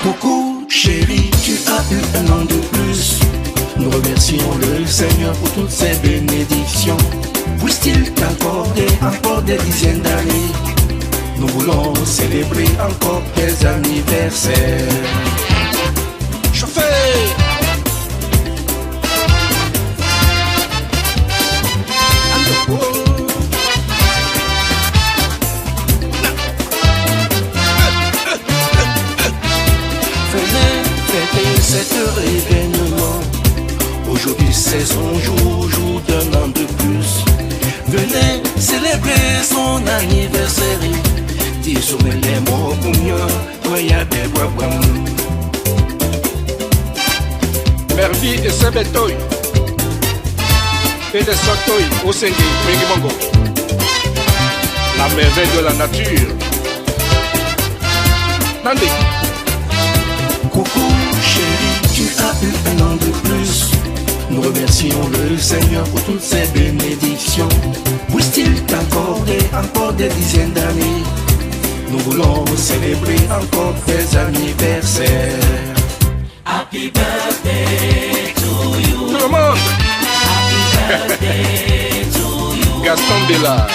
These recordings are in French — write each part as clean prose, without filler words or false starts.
Coucou chérie, tu as eu un an de plus. Nous remercions le Seigneur pour toutes ses bénédictions. Puisse-t-il t'accorder encore des dizaines d'années? Nous voulons célébrer encore tes anniversaires. Chauffez! Venez fêter cet événement. Aujourd'hui c'est son jour, jour d'un an de plus. Venez célébrer son anniversaire. Dis sur les mots pour mieux, voyez des bois. Mervi et Sebetoy. Et les Sotoy au Sengi, Mengimongo. La merveille de la nature. Nandi. Coucou chérie, tu as eu un an de plus. Nous remercions le Seigneur pour toutes ses bénédictions. Puisse-t-il t'accorder encore des dizaines d'années? Nous voulons célébrer encore tes anniversaires. Happy birthday to you. Tout le monde. Happy birthday to you. Gaston Bella.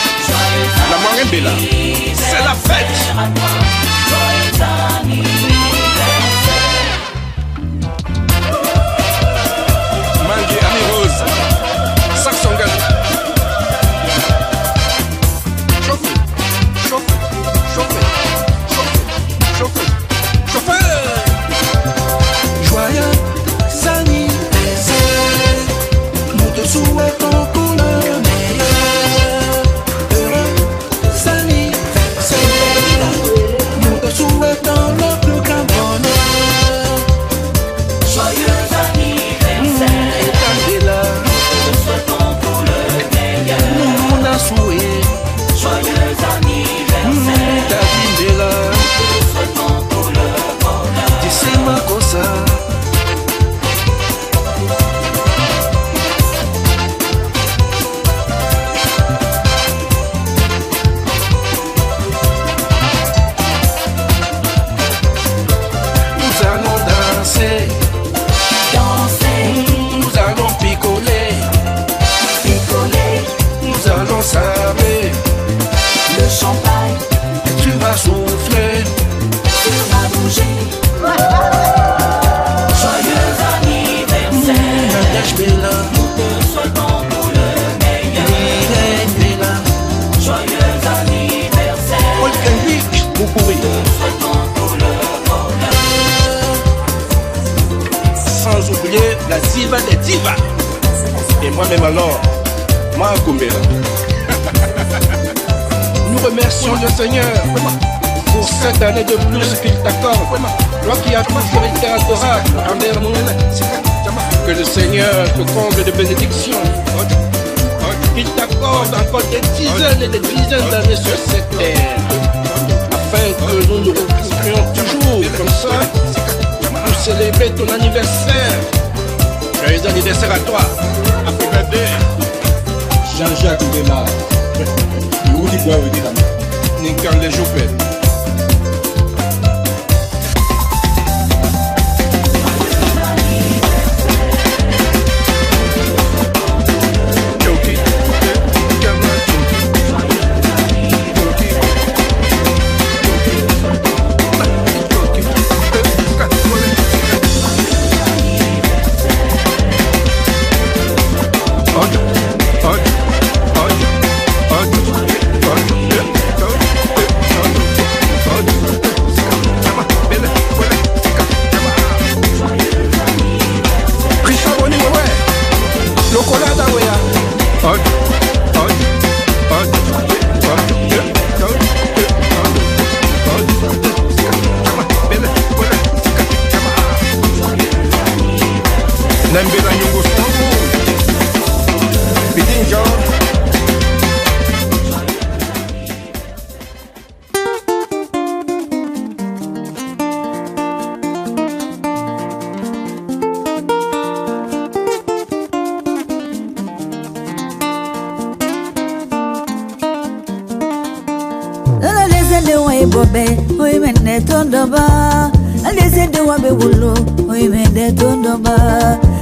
La marraine Bella. C'est la fête. Joyeux anniversaire. Mangi Ami Rose. Saxon Gal. Chauffez. Chauffez. Chauffez. Chauffez. Chauffez. Chauffez. Joyeux anniversaire. Nous te souhaitons pour le meilleur. Heureux anniversaire. Nous te souhaitons le plus grand bonheur. Joyeux anniversaire. Et Candela, Nous te souhaitons pour le meilleur. nous la souhaitons. Joyeux anniversaire. David Bella, Nous te souhaitons pour le bonheur. dis ma cosa. Nous allons danser, Danser, nous allons picoler, picoler, nous allons samer. le champagne, Tu vas souffler, tu vas bouger. Joyeux anniversaire. Nadège Bella, Nous te souhaitons pour le meilleur. Mireille Bella, Joyeux anniversaire. Paul Kenrick, vous pouvez. Nous te souhaitons pour le bonheur. Sans oublier la diva des divas. Et moi-même alors, moi Kumbela. Nous remercions le Seigneur pour cette année de plus qu'il t'accorde. Toi qui as toujours été adorable envers nous. Que le Seigneur te comble de bénédictions. Qu'il t'accorde encore des dizaines et des dizaines d'années sur cette terre. Afin que nous nous retrouvions toujours comme ça pour célébrer ton anniversaire. Joyeux anniversaire à toi. Happy birthday. Jean-Jacques Bella. Où tu dois venir là? Ninkan les Joupet. Nembela Nyungu Stongu Bidinjo. tondoba Alezede wabe wulo Oimende tondoba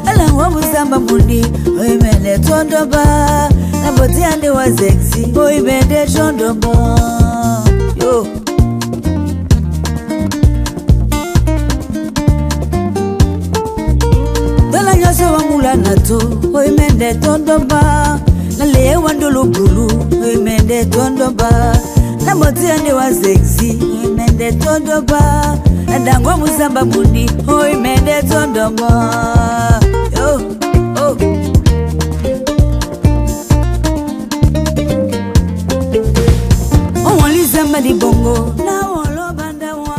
Ala wabu samba mundi Oimende tondoba Naboti ande wa sexy Oimende tondoba Yo Dala nyoso wa mula nato Oimende tondoba Nale wandolo bulu Oimende tondoba Naboti ande wa sexy Oimende tondoba Ndangwa musamba mundi Oimende tondoba Yo oh Owali somebody bongo Na wolo banda wa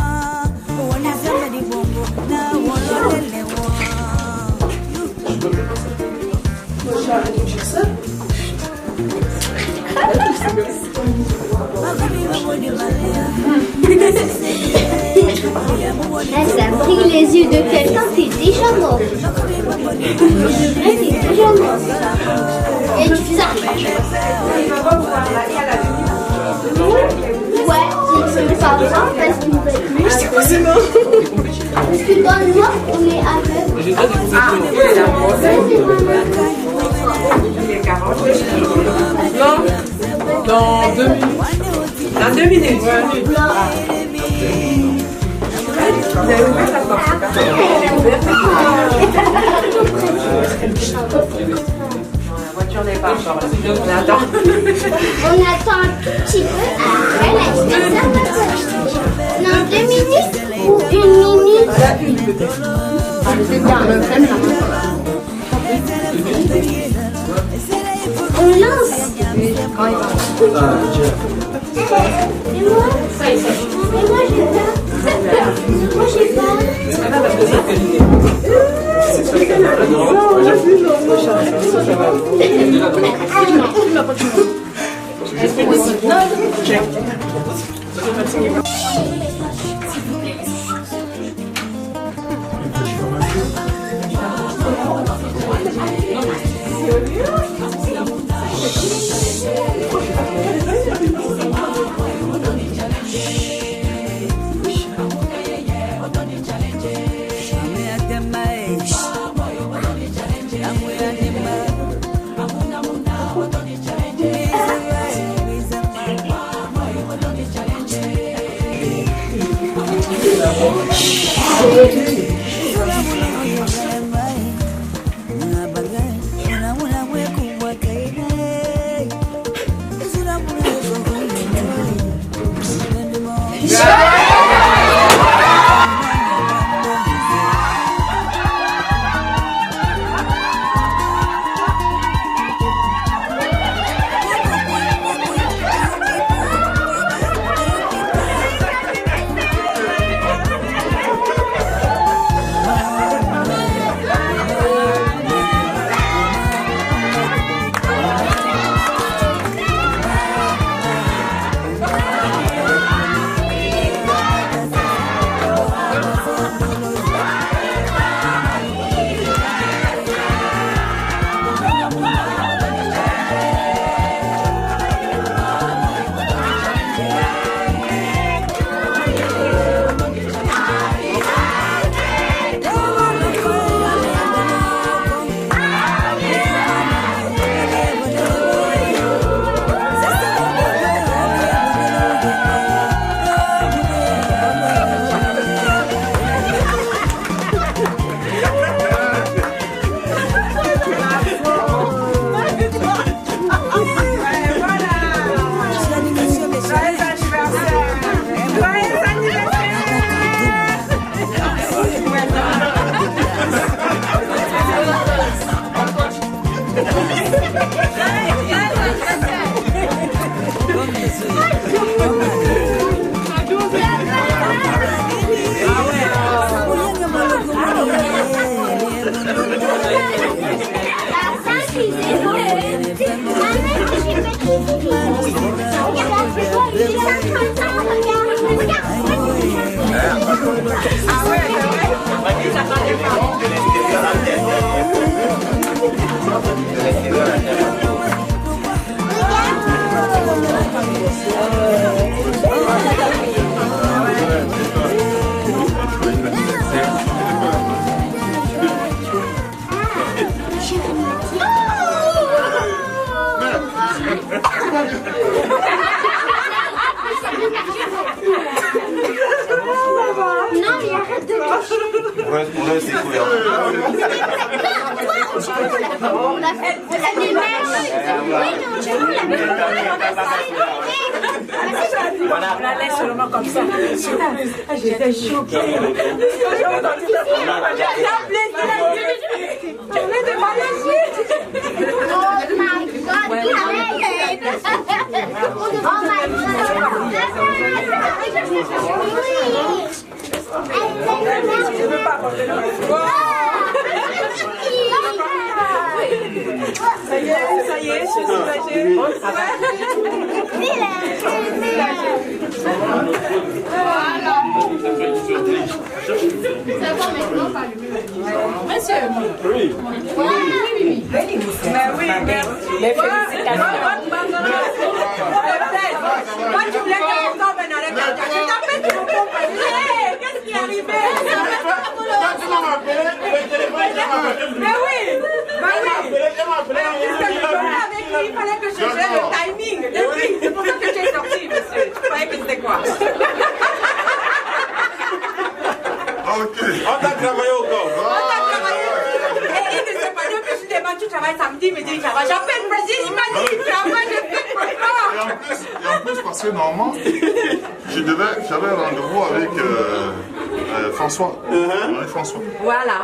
Owali somebody bongo Na wolo lele wa Ça brille les yeux de quelqu'un qui est déjà mort. Elle est déjà mort. Et tu fais ça. Ouais, c'est pas grave parce qu'il va être mort. C'est quoi ce nom? Parce que dans le noir, on est aveugle. Non, dans 2 minutes. Dans 2 minutes. Vous avez ouvert la porte. La voiture n'est pas encore là. On attend. On attend un tout petit peu. Après, la station va sortir. Dans 2 minutes ou 1 minute. On lance. Et moi, j'ai pas. Moi, j'ai pas. Non, mais arrête de On a aussi couleur. On la laisse seulement comme ça. J'étais choquée. Ça y est, je suis soulagée. Monsieur. Oui. Mais oui, mais félicitations. Moi, tu voulais que mon corps vienne à la je t'appelle pour mon compagnie. Qu'est-ce qui est arrivé? Mais oui. Avec lui, il fallait que je gère le timing. C'est pour ça que tu es sorti, monsieur. Tu croyais que c'était quoi? Ok. On t'a travaillé au corps. On t'a travaillé. Et il ne sait pas dire que je demande tu travailles samedi, il me dit j'appelle le président, il m'a dit travaille, je fais Et en plus, parce que normalement, j'avais un rendez-vous avec François. Avec François. Voilà.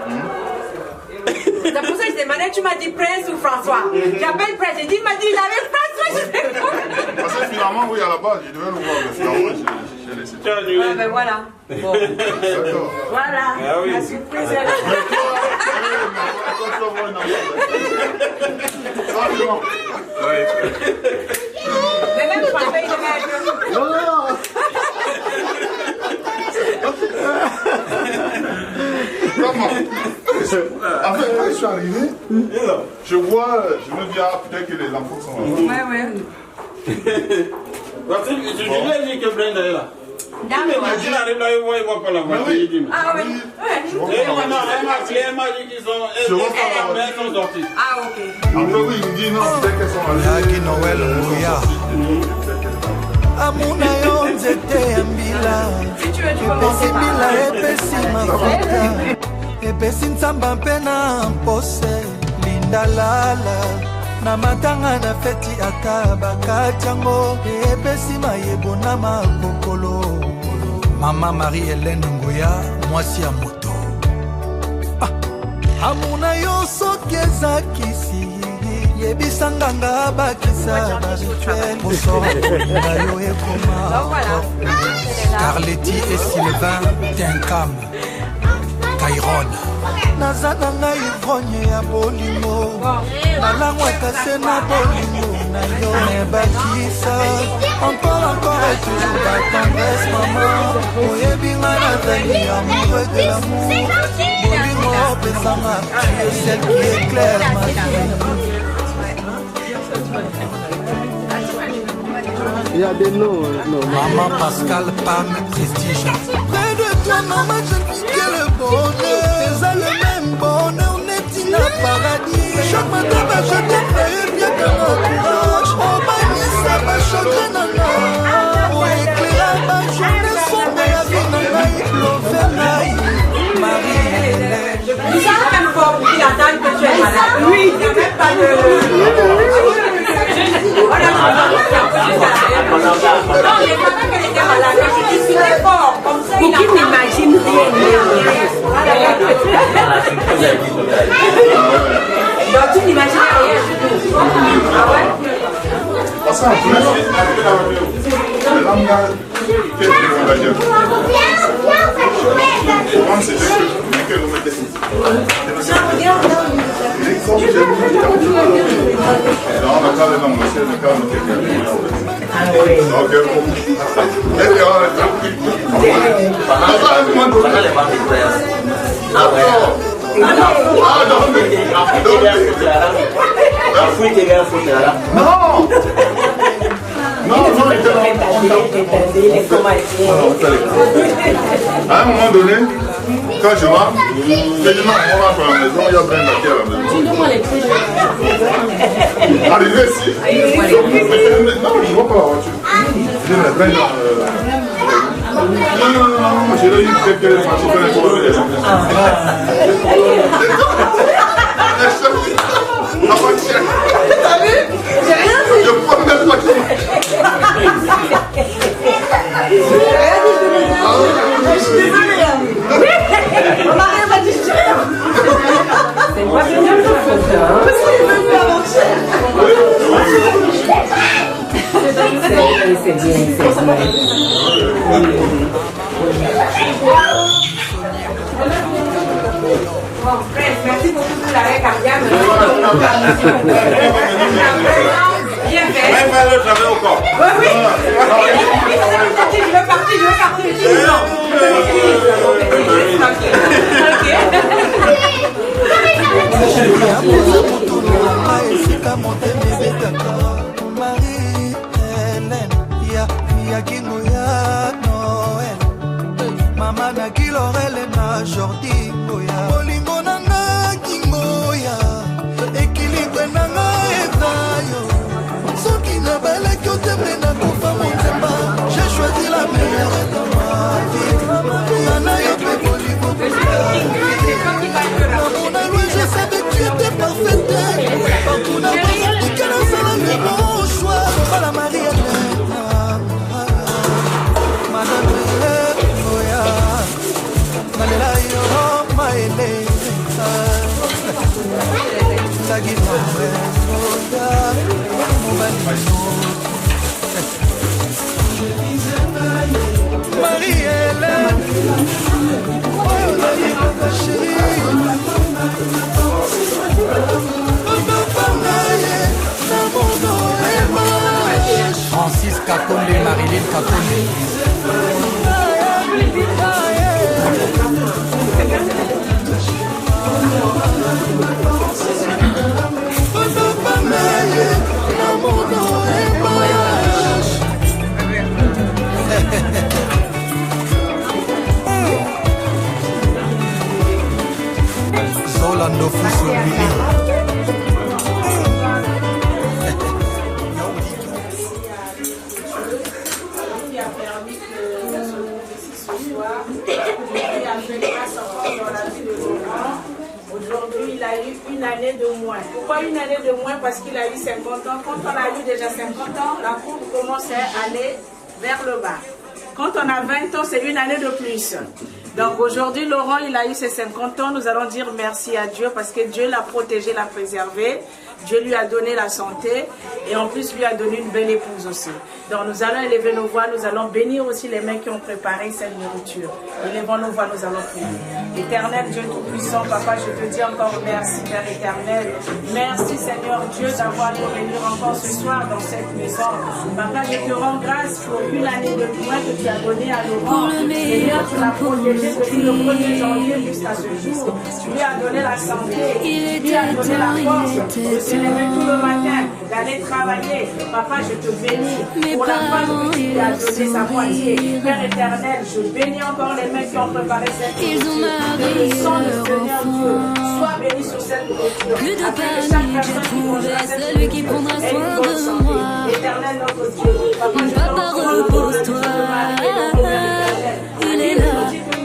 C'est pour ça que je demandais, tu m'as dit Prince ou François. J'appelle Prince, il m'a dit il avait François, je fais quoi? Parce que finalement, oui, à la base, je devais le voir, mais finalement, j'ai laissé. Ah ben voilà. Bon. D'accord. Voilà. Ah oui. La surprise est là. Mais même je t'avais une Comment? En fait, quand je suis arrivé, je me dis, ah, peut-être que les enfants sont là. Ouais. Je l'ai dit que Brenda est là. Il arrive là, il voit pas la voiture. Ah oui. Elle m'a dit qu'ils sont sortis. Ah ok. Après, oui, il me dit non, peut-être qu'elles sont allées. Noël Mouya. Amuna yo nzete ya mbila. Epesi mbila epesi mafuta. Epesi nzamba mpe na mpose. Linda lala. Na matanga na feti ata bakatiango. Epesi mayebo na makokolo. Mama Marie-Hélène Ngoya, mwasi ya moto. Amuna yo soki ezakisi. Yebisanga nga bakisa barituel. Bosonga yo ekoma. Carletti et Sylvain Tinkam. Kairon. Naza na ngai ivrogne ya bolimo. Nalangwaka se na bolimo na yo nebakisa. Encore et toujours la tendresse maman. Oyebi nga nazali amoureux de l'amour. Bolingo opesanga, tu es celle qui éclaire ma vie. Il y a des noms, Maman Pascal Pam Prestige. Près de toi, maman, je ne vis que le bonheur. C'est ça le même bonheur, on est dans le paradis. Chaque matin, je te prie, bien que mon courage. Oh, Bani, ça va choquer, nana. Oh, éclairage, ma journée sombre, la vie, nana. L'offenai, Marie-Hélène. Vous savez même pas qui la dame que tu es malade. Oui, il n'y a même pas de... Non, mais pendant qu'elle était malade, je discutais fort, comme ça. Pour qu'il n'imagine rien. Donc tu n'imagines rien. Ah ouais? Parce qu'en plus, le langage qui est pour la gueule. Comment c'était que nous mettons? Comme j'ai dit, non, on a quand même c'est le cas de quelqu'un. Donc, est-ce qu'il y aura un truc? À un moment donné, Quand je rentre, je dis non, on rentre à la maison, il y a Brenda qui est à la maison. Arrivé ici, non, il ne voit pas la voiture. Je dis, mais Brenda, non, je l'ai eu quelques fois, je connais pas les gens. T'as vu? J'ai rien dit. Je prends même pas qui. Je suis désolée. On m'a rien dit, je dis rien. C'est pas génial ça. Parce qu'il est venu avant-hier. C'est bien, Bon, merci beaucoup de l'arrêt cardiaque. Bien fait. Même pas l'autre avait encore. Oui. Je veux partir. Mama na kilorele na Jordi Ngoya Olingo na nga kingoya Ekilibre na nga ezayo Soki na balaki otembe na kufa motema J'ai choisi la meilleure dans ma vie Nana yo pe bolingo Dans mon alloué je savais que tu étais parfaite Partout na base de quel insala le bon choix Voilà Marie-Hélène Madame Malela yo maele Sagi mawe Oda Marie-Hélène Francis Kakonde, Marilyn Kakonde. Zolando Fusubili. Aujourd'hui, il a eu une année de moins. Pourquoi une année de moins? Parce qu'il a eu 50 ans. Quand on a eu déjà 50 ans, la courbe commence à aller vers le bas. Quand on a 20 ans, c'est une année de plus. Donc aujourd'hui, Laurent, il a eu ses 50 ans. Nous allons dire merci à Dieu parce que Dieu l'a protégé, l'a préservé. Dieu lui a donné la santé et en plus lui a donné une belle épouse aussi. Donc nous allons élever nos voix, nous allons bénir aussi les mains qui ont préparé cette nourriture. Élevons nos voix, nous allons prier. Éternel Dieu Tout-Puissant, Papa, je te dis encore merci, Père éternel. Merci Seigneur Dieu d'avoir nous réunir encore ce soir dans cette maison. Papa, je te rends grâce pour une année de moins que tu as donné à Laurent. Seigneur, tu l'as protégé depuis le 1er janvier jusqu'à ce jour. Tu lui as donné la santé, tu lui as donné la force de se lever tout le matin, d'aller travailler. Papa, je te bénis pour la femme que tu lui as donné sa moitié. Père éternel, je bénis encore les mains qui ont préparé cette nourriture. Que le sang du Seigneur Dieu soit béni sur cette nourriture. Afin que chaque personne qui mangera cette nourriture ait une bonne santé. Éternel notre Dieu, Papa, je te recommande le Dieu de Marie, le Père éternel. Il est là.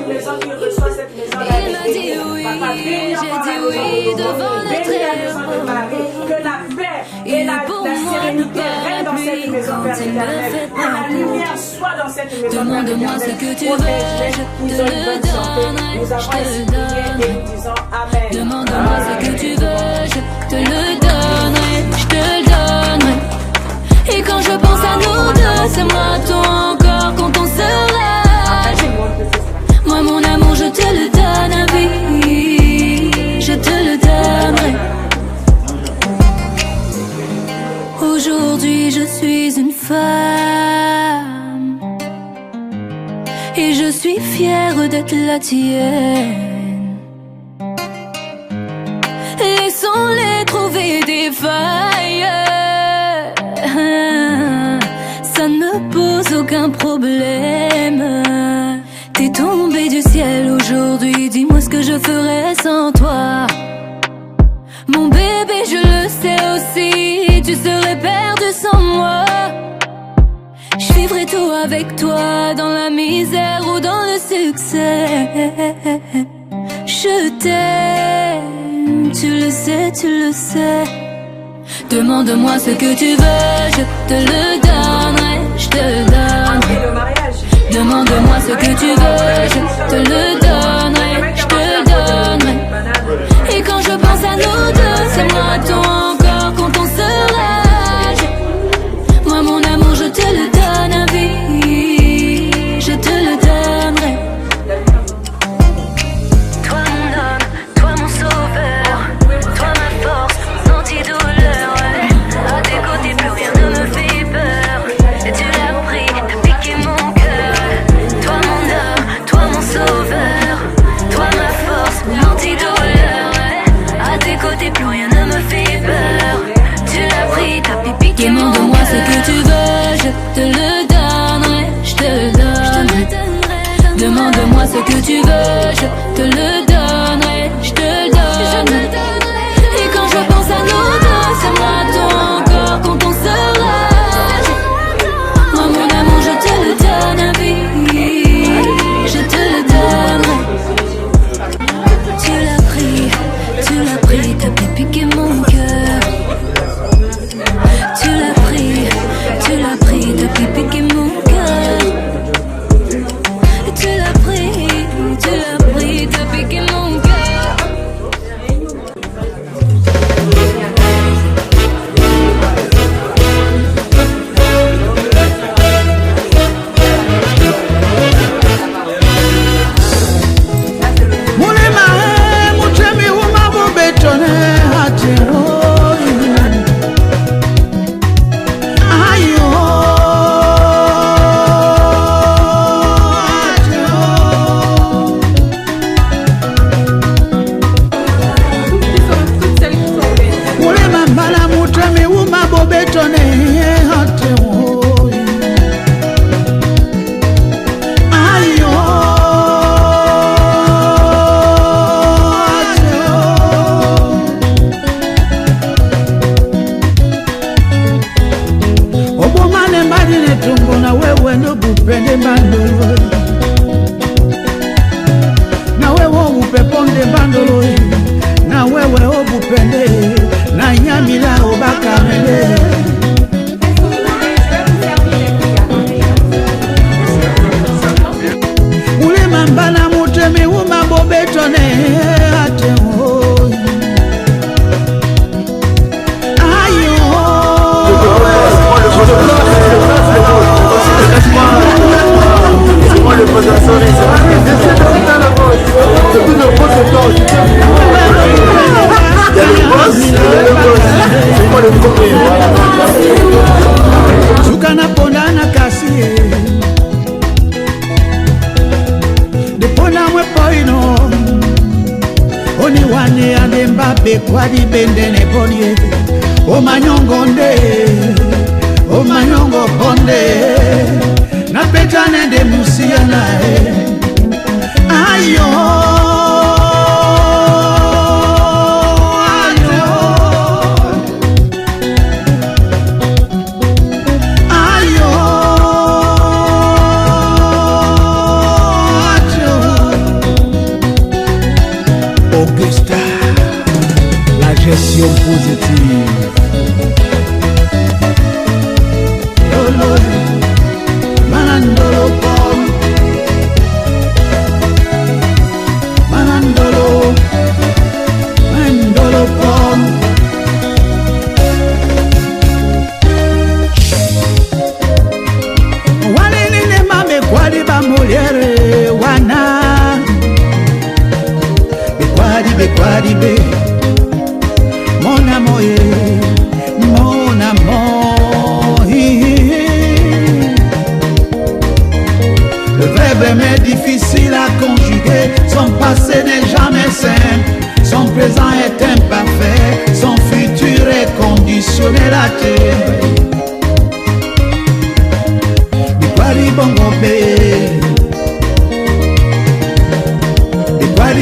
Les gens qui reçoivent cette maison d'habitude. Papa, bénis encore la maison de Laurent. Bénis la maison de Marie. Que la paix et la sérénité règnent dans cette maison, Père éternel. Que la lumière soit dans cette maison, Père éternel. Demande-moi ce que tu veux, je te le donnerai, nous avons expliqué et nous disons Amen. Demande-moi ce que tu veux, je te le donnerai, je te le donnerai. Et quand je pense à nous deux, c'est moi toi encore quand on se lâche. Moi mon amour, je te le donne à vie, je te le donnerai. Aujourd'hui je suis une femme et je suis fière d'être la tienne. Laissons-les trouver des failles, ça ne me pose aucun problème. T'es tombé du ciel aujourd'hui, dis-moi ce que je ferais sans toi. Mon bébé, je le sais aussi, tu serais perdu sans moi. Je vivrai tout avec toi, dans la misère ou dans le succès. Je t'aime, tu le sais, tu le sais. Demande-moi ce que tu veux, je te le donnerai, je te le donnerai. Demande-moi ce que tu veux, je te le donnerai, je te le donnerai. Et quand je pense à nous deux, c'est moi ton encore quand on se lâche. Moi mon amour, je te le donne à vie, je te le donnerai. Toi mon homme, toi mon sauveur, toi ma force, mon antidouleur. À tes côtés plus rien ne me fait peur. Et tu l'as pris, t'as piqué mon cœur. Toi mon homme, toi mon sauveur, toi ma force, mon antidouleur. À tes côtés plus rien ne me fait peur. Tu l'as pris, t'as piqué mon cœur. Demande-moi ce que tu veux, je te le donnerai, je te le donnerai. Demande-moi ce que tu veux, je te le donnerai, je te le donnerai. Et quand je pense à nous deux, c'est moi ton encore quand on se lâche. Moi mon amour, je te le donne à vie, je te le donnerai. Tu l'as pris, t'as piqué mon cœur. Tu l'as pris, t'as piqué mon cœur. Tu l'as pris, t'as piqué mon cœur.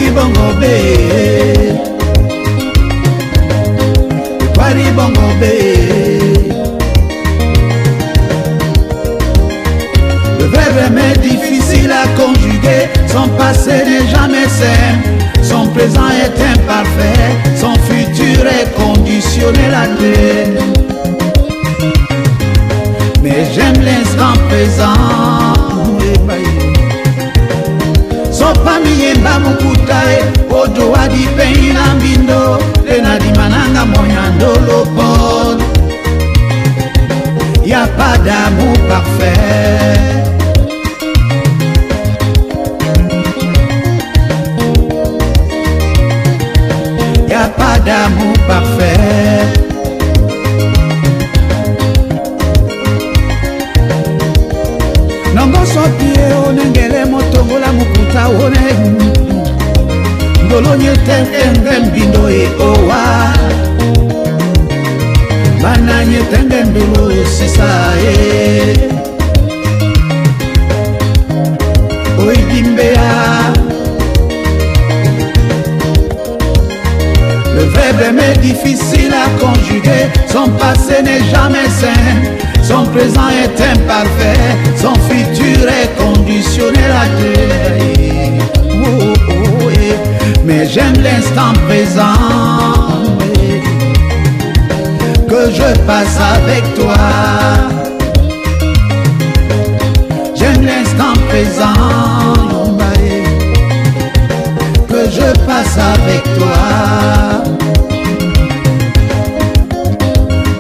Kwari bongo be, Kwari bongo be. Le verbe est difficile à conjuguer. Son passé n'est jamais simple, son présent est imparfait, son futur est conditionnel à deux. Mais j'aime l'instant présent. Sopami yemba mukutae ojo adi peina mbindo tena di mananga moyando lopon. Y a pas d'amour parfait. Y a pas d'amour parfait. Nongo sopie onengele motongola mukuta one Ndolo nyetenge mbindo e owa Bana nyetenge ndolo sisa e Oidimbea. Le verbe est difficile à conjuguer. Son passé n'est jamais simple, son présent est imparfait, son futur est conditionnel à deux. Oh, oh, eh. Mais j'aime l'instant présent que je passe avec toi. J'aime l'instant présent que je passe avec toi.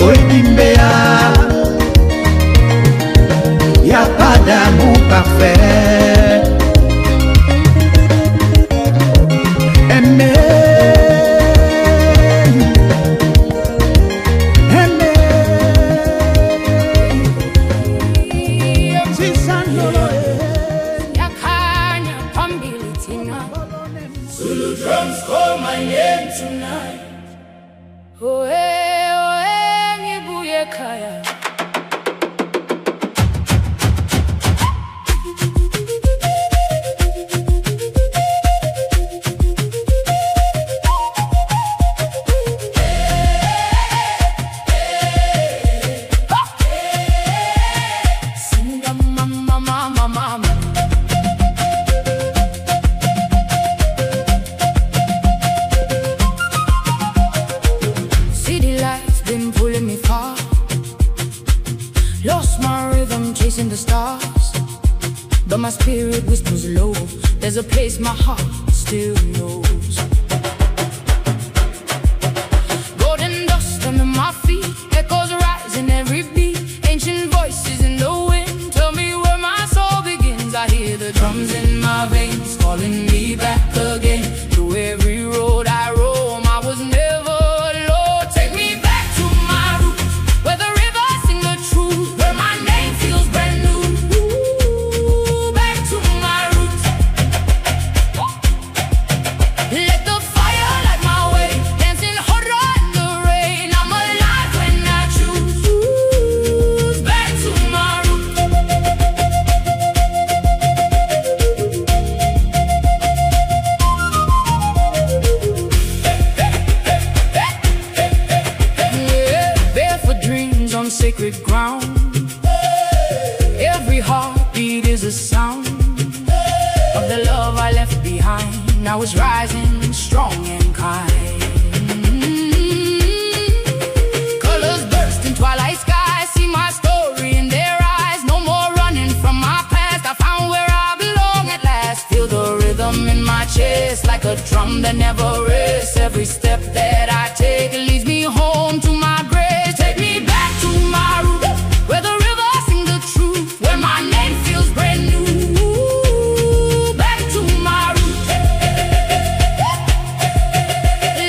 Oidimbea. Y a pas d'amour parfait. Aimer, aimer. Si ça n'olo Yakanya pambilitina. Zulu drums call my name tonight. Oe ngibuye khaya. City lights been pulling me far. Lost my rhythm chasing the stars, but my spirit whispers low. There's a place my heart still knows. Golden dust under my feet, echoes rising every beat. Ancient voices in the wind tell me where my soul begins. I hear the drums in my veins calling me back again. Through every road I roam, I was never alone. Take me back to my roots, where the rivers sing the truth, where my name feels brand new. Ooh, back to my roots. Let the fire light my way, dancing harder in the rain. I'm alive when I choose. Back to my roots. Yeah, barefoot dreams on sacred ground. Every heartbeat is a sound of the love I left behind. Now it's rising strong and kind. Colors burst in twilight skies, see my story in their eyes. No more running from my past, I found where I belong at last. Feel the rhythm in my chest like a drum that never rests. Every step that I take leads me home to my grace. Take me back to my roots, where the rivers sing the truth, where my name feels brand new. Back to my roots.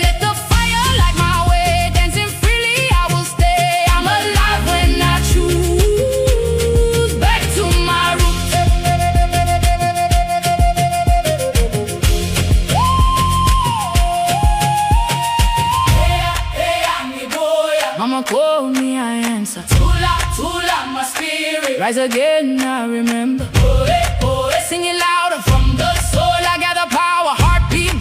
Let the fire light my way, dancing freely I will stay. I'm alive when I choose. Back to my roots. Mama call me, I answer. Tula, my spirit. Rise again, I remember. Sing it louder from the soul. I gather power, heartbeat,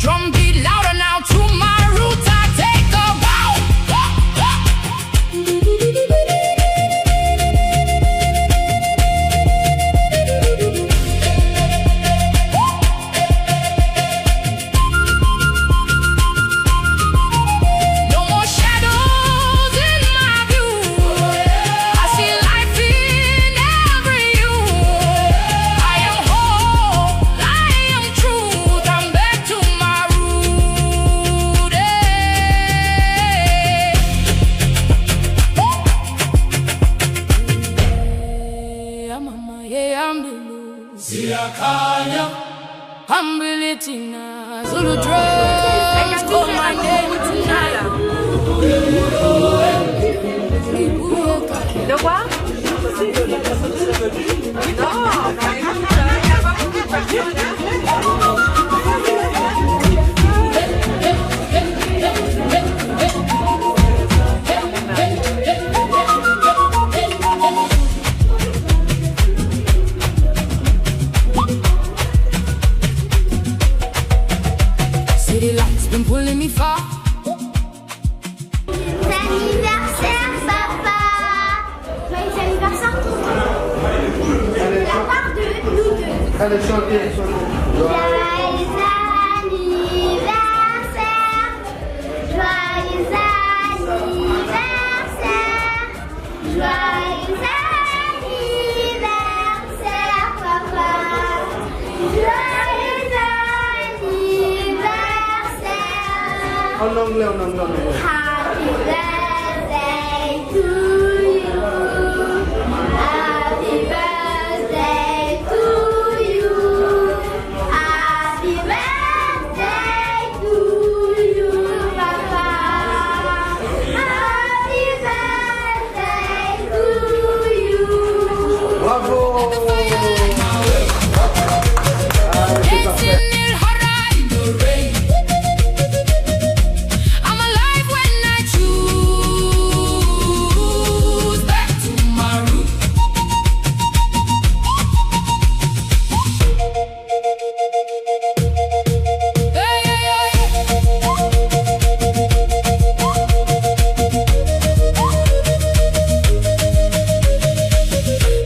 Tina. Zulu drums, call my name tonight. De quoi? City lights been pulling me far. Anniversaire, papa. Joyeux anniversaire, tonton. La part de nous deux. Allez, chantez, chantez. Joyeux anniversaire. Joyeux anniversaire. Joyeux anniversaire, papa. Joyeux anniversaire. En anglais, en anglais. Happy birthday to you. Happy birthday to you. Happy birthday to you, Papa. Happy birthday to you. Bravo. I'm alive when I choose back to my roots. Hey, hey, hey.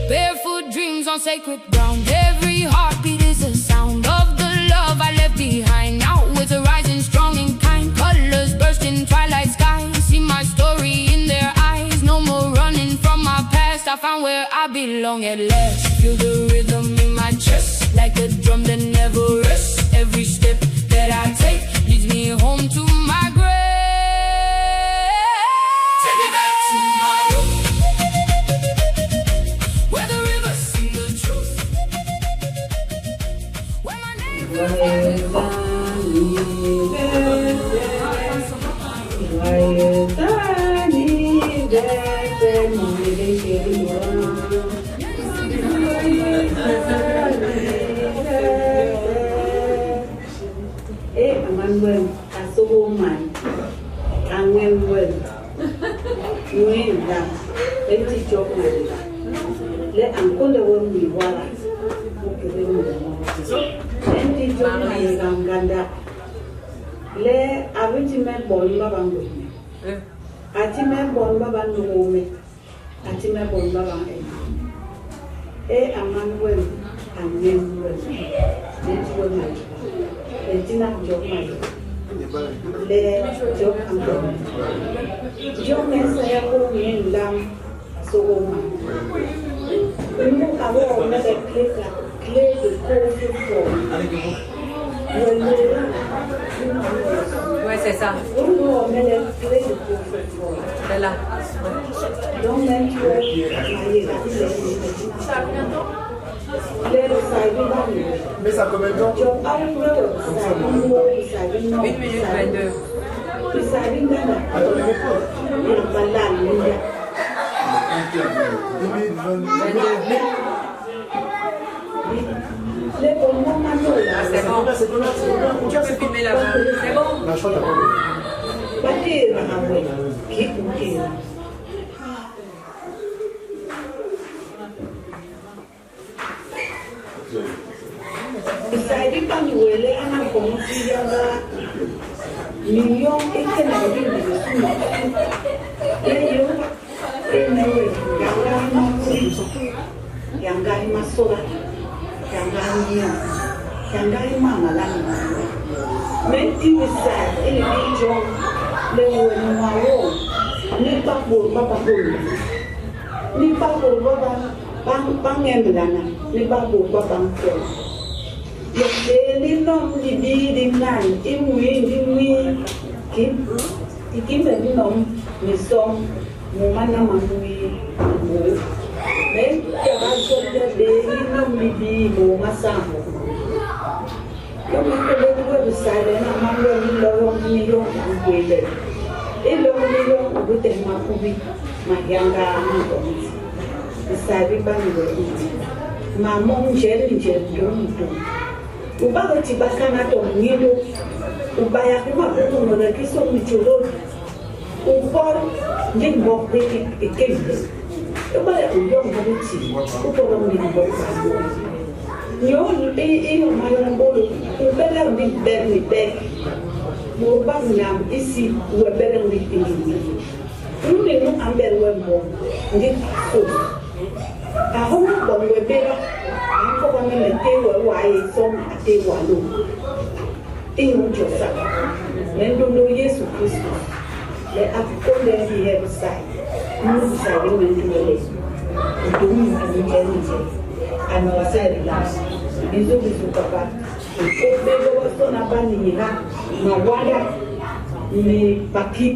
Barefoot dreams on sacred ground. Every heartbeat is a sound of the love I left behind. Now it's a rising strong and kind. Colors burst in twilight skies. See my story in their eyes. No more running from my past. I found where I belong at last. Feel the rhythm in my chest, like a drum that never rests. Every step that I take leads me home to my grave. Take me back to my roots, where the rivers sing the truth. Where my name Emmanuel Asoboman, Emmanuel, Nuenda, Eti Chokmanda, Le Ankonde Wembi Wala, Eti Chokmanda, Le Avitime Bomba Bango, Atime Bomba Bango, Atime Bomba Bango, Emmanuel, Emmanuel, Tina Jokmai, Le Jokmai, Jokmai Sayako Lam Sogoma. Nous avons mis des clés de coffre-fort. Ouais, c'est ça. Nous avons mis des clés de coffre-fort. C'est là. Donc, même tu es Mais ça combien de temps? 1 minute 22. C'est bon. Tu peux filmer là-bas. C'est bon. Isaidi panduele ana komuti yanga million ekena bindi suma eyo enewe yanga masola yanga mama lani menti wisa ele bijo le wenu mawo ni papo baba bang emblana ni papo baba mko Ele não me diz nada, e muito, que me não me som, mo mana mamui, nem que a raça dele não me diz mo masambo. Eu me savait maman il leur million en gueule. Et leur million au bout de ma coubi, ma yanga vous savez pas le maman j'ai uba ko tibakana to ngido uba ya kuma ko mo da kiso michoro ubor ndi mo ke ekende uba ya uyo mo ti ko ko mo ndi bo yo e o mayo mbolo ubela ndi berni bek mo ba nyam isi we bere ndi tingi nune no amber we mo ndi ko aho bo we bere ko ba me te we wa e so ate wa lo e mo josa mendo no Yesu Kristo le akonde hi he sai no sai we mendo le do mi ani je ana wasari la bizo bizo papa ko bego wa so na bani ina na wada ni baki.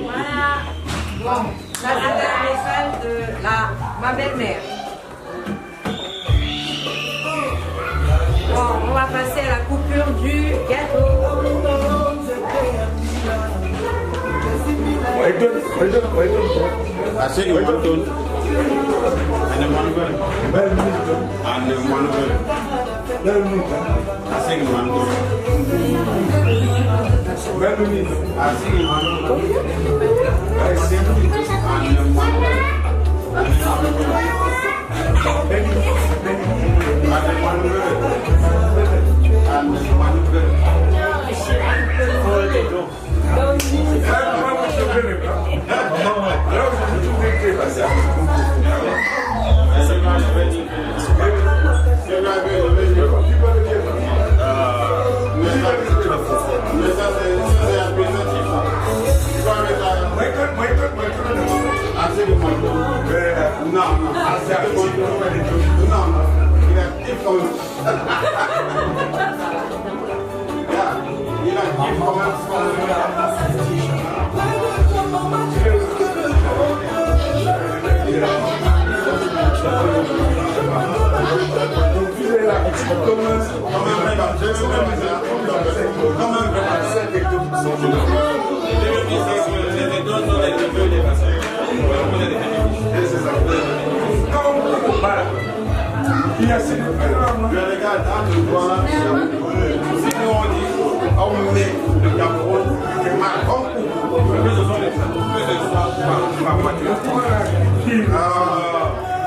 Voilà. Bon, ça c'est un message de ma belle-mère. Bon, on va passer à la coupure du gâteau.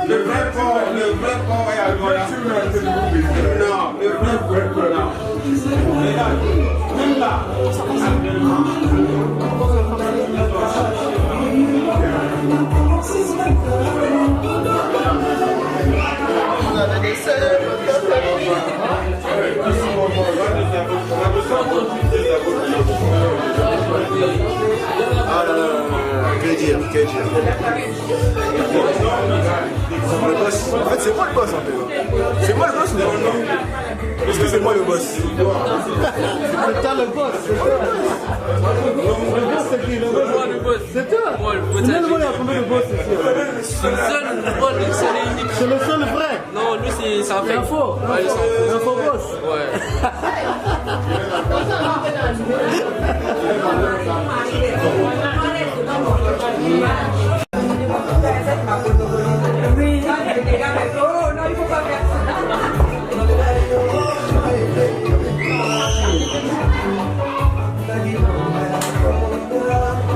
Le vrai corps est à gloire. Non, le vrai corps, non. Regarde, même là. Que dire. Le boss. En fait, c'est moi le boss en fait. C'est moi le boss ou non? Est-ce que c'est moi le boss? C'est toi le boss. Le boss c'est qui? Le boss c'est toi. Combien de fois il y a combien de boss ici? C'est le seul, c'est le seul vrai. Non, lui c'est un fake. Info. Ouais, un faux boss. Ouais. Non, il faut pas faire ça.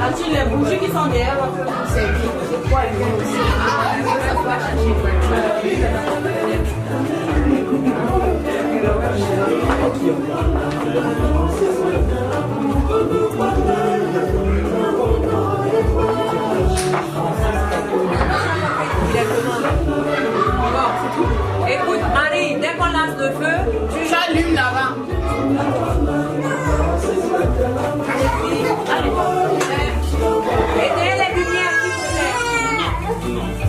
As-tu les bougies qui sont derrière c'est quoi ils vont aussi? Écoute, Marie, dès qu'on lance le feu, tu allumes là-bas. Allez, éteins les lumières, s'il te plaît.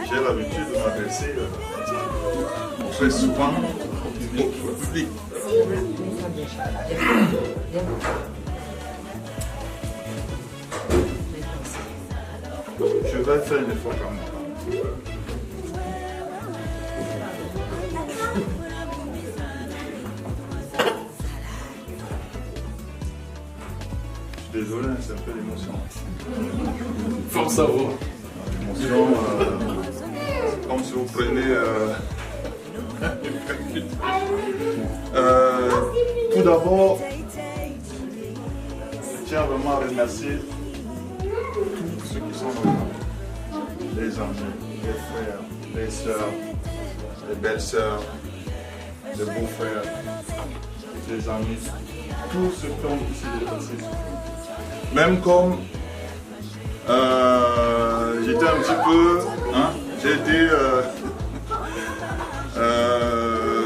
J'ai l'habitude de m'adresser très souvent au public. Je vais faire une effort quand même. Je suis désolé, c'est un peu l'émotion. Faut savoir. L'émotion, c'est comme si vous prenez tout d'abord, je tiens vraiment à remercier tous ceux qui sont là. Les amis, les frères, les sœurs, les belles-sœurs, les beaux-frères, les amis, tous ceux qui ont ici dépassé. Même comme j'étais un petit peu, j'ai été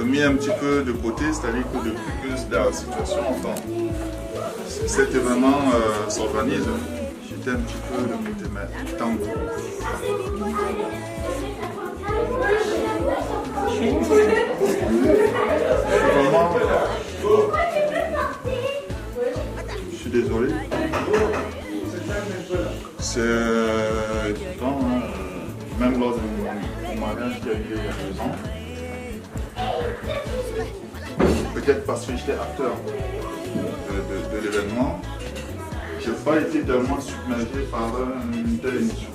mis un petit peu de côté, c'est-à-dire que depuis que la situation, enfin, cet événement s'organise, j'étais un petit peu de côté, mais tant que vraiment, je suis désolé. C'est pourtant, même lors de mon mariage qui a eu il y a 2 ans, peut-être parce que j'étais acteur de l'événement, je n'ai pas été tellement submergé par une telle émission.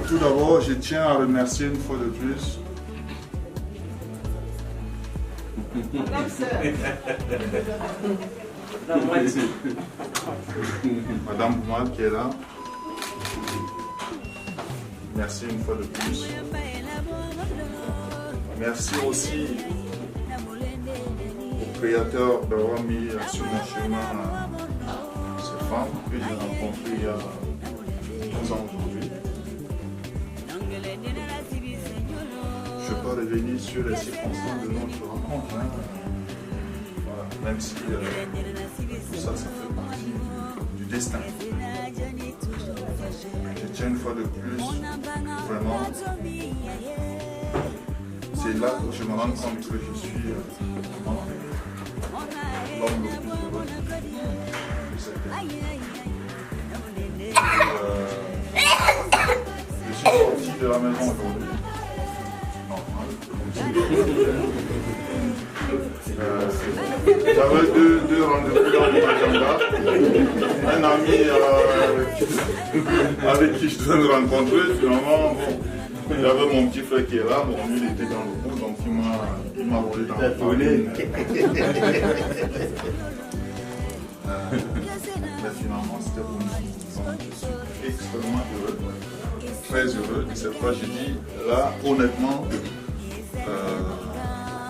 Tout d'abord, je tiens à remercier une fois de plus Madame Boumal qui est là. Merci une fois de plus. Merci aussi au créateur d'avoir mis sur mon chemin ces femmes que j'ai rencontrées il y a 12 ans aujourd'hui. Je ne vais pas revenir sur les circonstances de notre rencontre. Voilà. Même si tout ça, ça fait partie du destin. Je tiens une fois de plus, vraiment, c'est là que je me rends compte que je suis vraiment l'homme le plus heureux de cette terre. Je suis sorti de la maison aujourd'hui. J'avais deux rendez-vous dans mon agenda. Un ami avec qui je devais me rencontrer, finalement, bon, j'avais mon petit frère qui est là, bon, lui il était dans le coup, donc il m'a volé dans le foulée. Mais finalement, c'était bon. Donc, je suis extrêmement heureux, très heureux. Et cette fois, j'ai dit, là, honnêtement,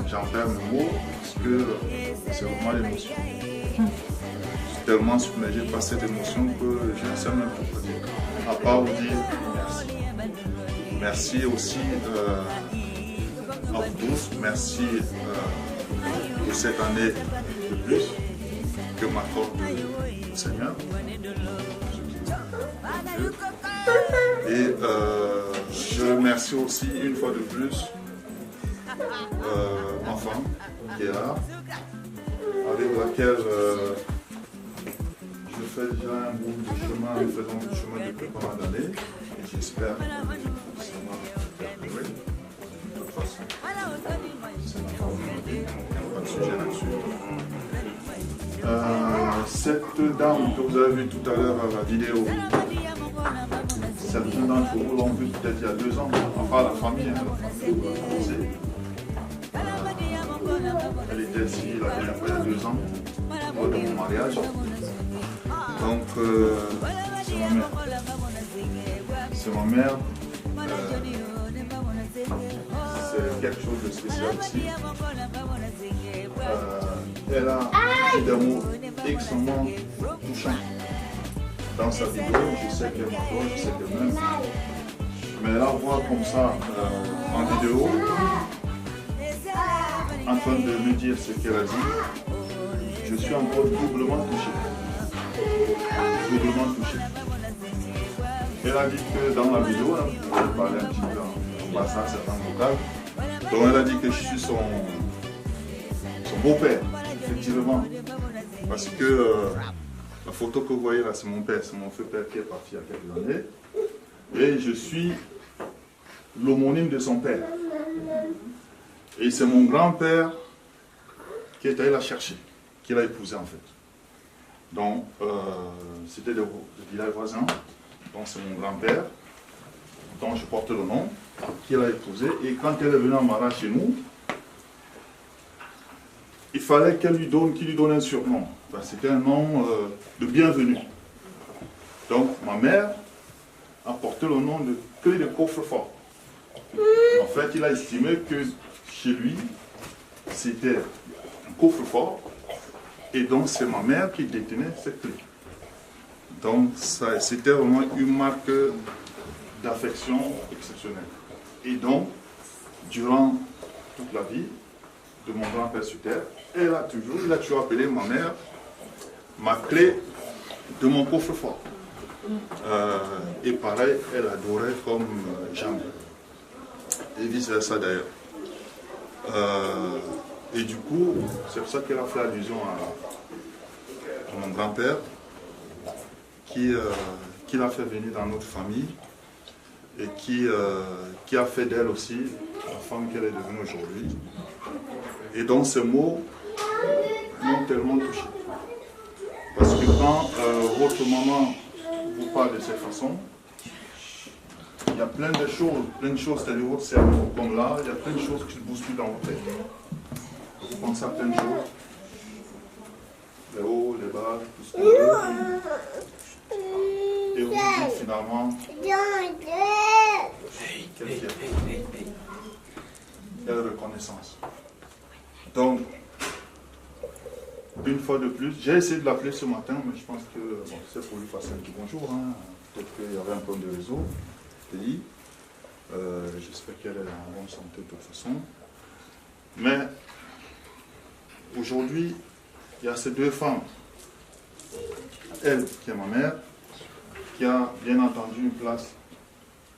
j'en perds mes mots parce que c'est vraiment l'émotion. Je suis tellement submergé par cette émotion que je ne sais même pas quoi dire. À part vous dire merci. Merci aussi à vous tous. Merci pour cette année de plus que m'accorde le Seigneur. Et je remercie aussi une fois de plus ma femme qui est là, avec laquelle je fais déjà un bout de chemin, nous faisons du chemin depuis pas mal d'années, et j'espère que ça va perdurer. De toute façon, c'est ma femme, il n'y a pas de sujet là-dessus. Cette dame que vous avez vue tout à l'heure à la vidéo, certains d'entre vous l'ont vue peut-être il y a 2 ans, enfin la famille, hein, la famille où elle a commencé. Elle était ici la dernière fois il y a 2 ans, lors de mon mariage. Donc, c'est ma mère. C'est ma mère. C'est quelque chose de spécial ici. Elle a des mots extrêmement touchants dans sa vidéo. Je sais qu'elle m'adore, je sais qu'elle m'aime. Mais la voir comme ça en vidéo, en train de me dire ce qu'elle a dit, je suis encore doublement touché. Doublement touché. Elle a dit que dans la vidéo, hein, vous pouvez parler un petit peu en passant certains vocales. Donc elle a dit que je suis son beau-père, effectivement. Parce que la photo que vous voyez là, c'est mon père, c'est mon feu père qui est parti il y a quelques années. Et je suis l'homonyme de son père. Et c'est mon grand-père qui est allé la chercher, qui l'a épousée en fait. Donc, c'était le village voisin. Donc c'est mon grand-père, dont je porte le nom, qui l'a épousée. Et quand elle est venue en mariage chez nous, il fallait qu'il lui donne un surnom. Ben, c'était un nom de bienvenue. Donc ma mère a porté le nom de clé de coffre-fort. En fait, il a estimé que chez lui, c'était un coffre-fort. Et donc c'est ma mère qui détenait cette clé. Donc c'était vraiment une marque d'affection exceptionnelle. Et donc, durant toute la vie de mon grand-père sur terre, il a toujours appelé ma mère ma clé de mon coffre-fort. Et pareil, elle adorait comme jamais. Et vice-versa d'ailleurs. Et du coup, c'est pour ça qu'elle a fait allusion à mon grand-père, qui l'a fait venir dans notre famille et qui a fait d'elle aussi la femme qu'elle est devenue aujourd'hui. Et donc ces mots m'ont tellement touché. Parce que quand votre maman vous parle de cette façon, il y a plein de choses, c'est-à-dire votre cerveau, comme là, il y a plein de choses qui se bousculent dans votre tête. Vous pensez à plein de choses, les hauts, les bas, tout ce que vous voulez. Et vous dites finalement, quelle fierté, quelle reconnaissance. Donc, une fois de plus, j'ai essayé de l'appeler ce matin, mais je pense que c'est pour lui passer un petit bonjour. Hein. Peut-être qu'il y avait un problème de réseau. J'espère qu'elle est en bonne santé de toute façon. Mais aujourd'hui, il y a ces 2 femmes. Elle, qui est ma mère, qui a bien entendu une place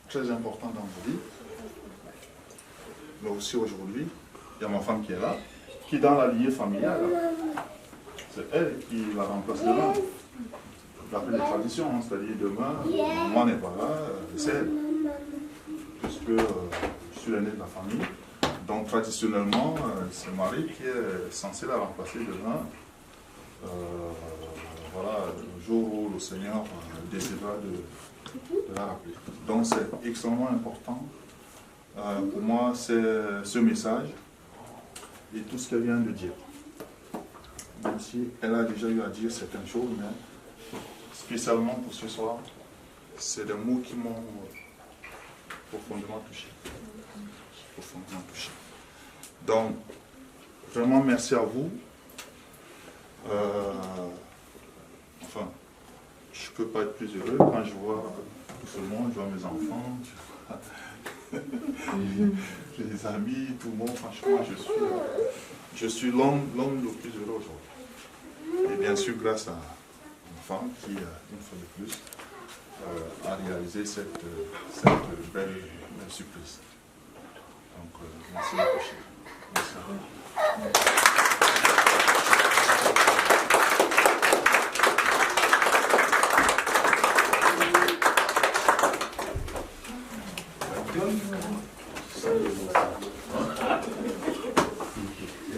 très importante dans ma vie. Mais aussi aujourd'hui, il y a ma femme qui est là, qui est dans la lignée familiale. C'est elle qui la remplace demain. D'après les traditions, hein, c'est-à-dire demain, maman n'est pas là, c'est elle. Puisque je suis l'aîné de la famille. Donc traditionnellement, c'est Marie qui est censée la remplacer demain. Voilà, le jour où le Seigneur décidera de la rappeler. Donc c'est extrêmement important. Pour moi, c'est ce message et tout ce qu'elle vient de dire. Même si elle a déjà eu à dire certaines choses, mais spécialement pour ce soir, c'est des mots qui m'ont profondément touché. Profondément touché. Donc, vraiment merci à vous. Enfin, je ne peux pas être plus heureux quand je vois tout le monde, je vois mes enfants, les amis, tout le monde. Franchement, je suis l'homme le plus heureux aujourd'hui. Et bien sûr, grâce à ma femme qui, une fois de plus, a réalisé cette belle surprise. Donc, merci beaucoup. Merci à vous.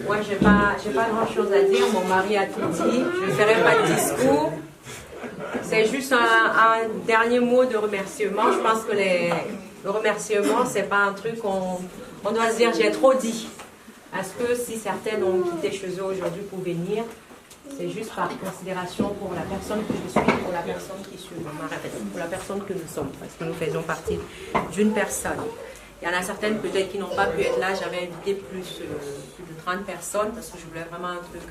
Moi, je n'ai pas pas grand-chose à dire. Mon mari a tout dit. Je ne ferai pas de discours. C'est juste un dernier mot de remerciement. Je pense que le remerciement, c'est pas un truc qu'on doit se dire j'ai trop dit. Parce que si certaines ont quitté chez eux aujourd'hui pour venir, c'est juste par considération pour la personne que je suis, pour la personne qui suis, pour la personne que nous sommes, parce que nous faisons partie d'une personne. Il y en a certaines peut-être qui n'ont pas pu être là. J'avais invité plus de 30 personnes parce que je voulais vraiment un truc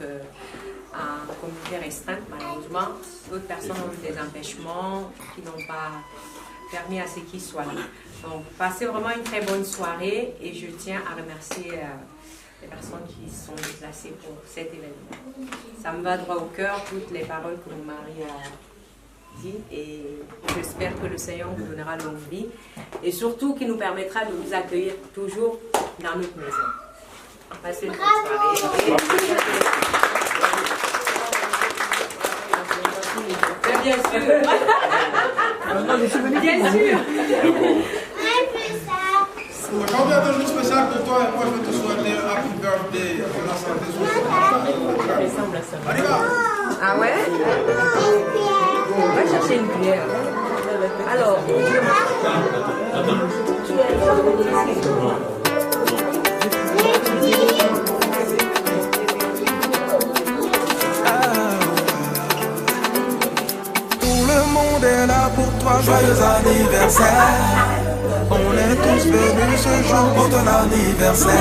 à communauté restreinte, malheureusement. D'autres personnes ont eu des empêchements qui n'ont pas permis à ce qu'ils soient là. Donc, passez vraiment une très bonne soirée et je tiens à remercier les personnes qui sont déplacées pour cet événement. Ça me va droit au cœur, toutes les paroles que mon mari a dites et j'espère que le Seigneur vous donnera longue vie et surtout qu'il nous permettra de vous accueillir toujours dans notre maison. Passez une bonne soirée. Bien sûr. Bien sûr. Quand on vient de juste spécial pour toi et moi je vais te souhaiter un happy birthday pour la santé. On y va. Ah ouais? On va chercher une cuillère. Alors, tout le monde est là pour toi, joyeux anniversaire. On est tous venus ce jour pour ton anniversaire.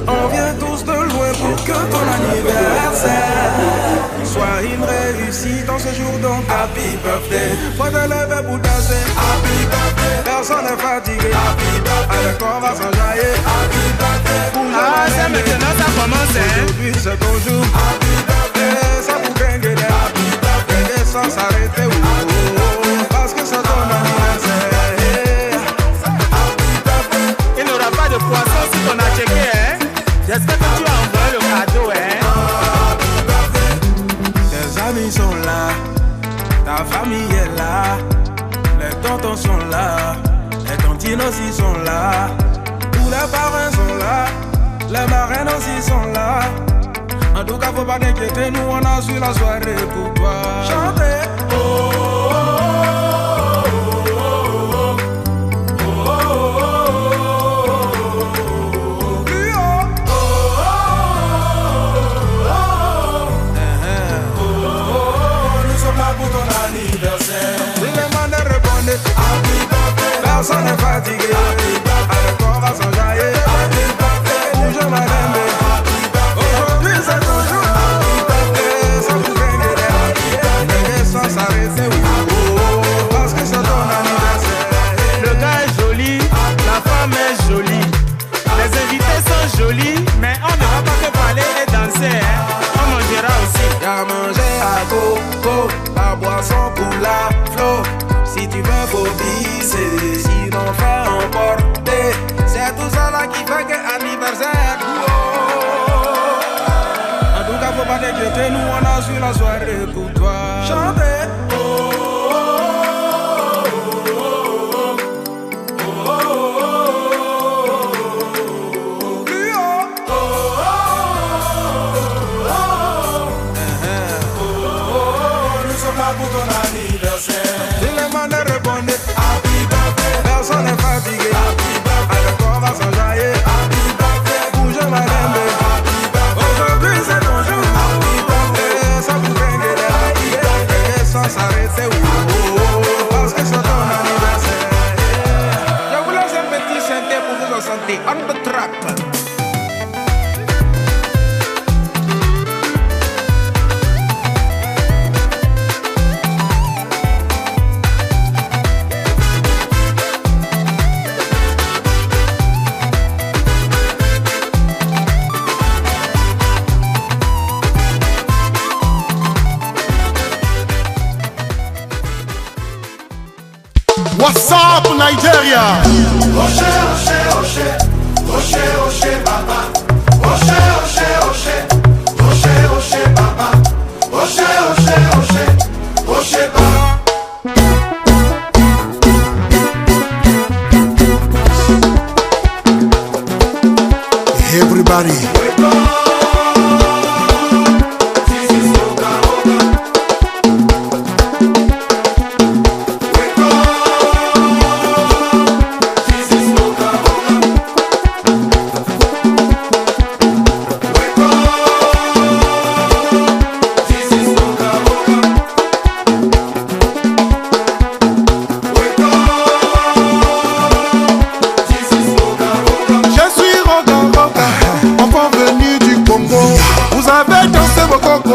On vient tous de loin pour que ton anniversaire soit une réussite en ce jour, donc happy birthday. Faut te lever pour danser, happy birthday. Personne n'est fatigué, happy birthday. Avec toi on va s'enjailler, happy birthday. Ah c'est maintenant ça commence hein. Aujourd'hui c'est ton jour, happy birthday. Ça vous gagne des happy birthday. Sans s'arrêter, parce que c'est ton anniversaire. Il n'y aura pas de poisson si on a checké hein. J'espère que tu as envoyé le cadeau, hein. Tes amis sont là, ta famille est là, les tontons sont là, les tontines aussi sont là, tous les parrains sont là, les marraines aussi sont là. En tout cas, faut pas t'inquiéter, nous on a su la soirée pour toi. Chantez. Personne n'est fatigué, avec toi on va s'enjailler. Bouge ma lembe, aujourd'hui c'est ton jour. Sans vous gagner, et sans s'arrêter, parce que c'est ton anniversaire. Le gars est joli, la femme est jolie, les invités sont jolis, mais on ne va pas que parler et danser, hein. On mangera aussi. Y'a manger à coco, la boisson pour la flot. Si tu veux faut viser, sinon fais emporter. C'est tout ça là qui fait que anniversaire. En tout cas faut pas t'inquiéter, nous on a su la soirée pour toi. Chantez. Nous sommes là pour ton anniversaire. Personne n'est fatigué, avec toi on va s'enjailler. Bouge ma lembe, aujourd'hui c'est ton jour. Et ça vous gagne, et sans s'arrêter, parce que c'est ton anniversaire. Je vous laisse un petit chanter pour vous en santé. On the track. What's up, Nigeria? Oche, oche, oche, oche, oche, baba. Oche, oche, oche, oche, oche, baba. Oche, oche, oche, oche, baba. Everybody.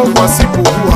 voici pour vous.